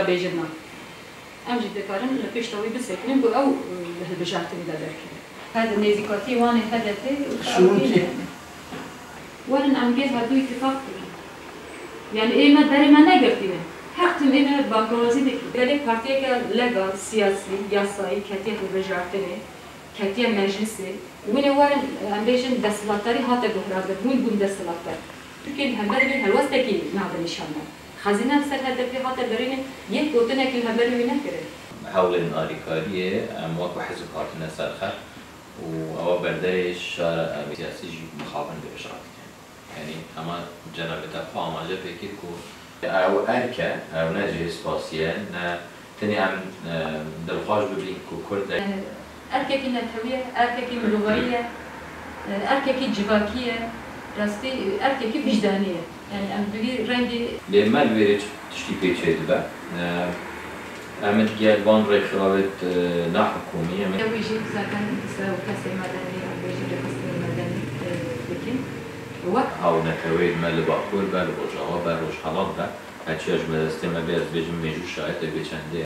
بيجنا أمجد ذكرن لبيش توي بسكنين بو أو هالبجارتين ده دركين هذا نزيكاتي وان هذا تي وان عم جه هدو اتفاق يعني إيه ما داري ما نقدر حقتم إيه بانكروزي دك قالك بارتية كلجال سياسي ياساي كتير هالبجارتين كتير مجلسي وين وارن عم بيجن دستلاتري هاتا جهرازة وين بون دستلاتر لكن هم بدرين هالوستكي نعمل نشانه خزينة سر هذا في هاتا برين يهوتنا كل هم بدرين نكره حول الناريكارية موقع حزب هاتنا سرخة وأو بردايش شارع سياسي مخابن بإشراك يعني أما جناب تفاهم ما جاب كيكو أو أركا أو ناجي سباسيان تاني عم دلخاش ببينكو كل أركا كي نتوية أركا كي ملوغية أركا كي جواكية راستي أركا كي وجدانية يعني أم بقي رندي لما البيرج تشتي بيتشيد بقى عملت جالبان رأي خلابت نحكومية ويجي زكان سو كسر مدني أم بيجي لكسر مدني لكن وقت أو نتويد ما لباقول بقى لبجاوة بقى روش حالات بقى هاتشي أجمل استمع بيرز بيجم ميجو شايت بيچنده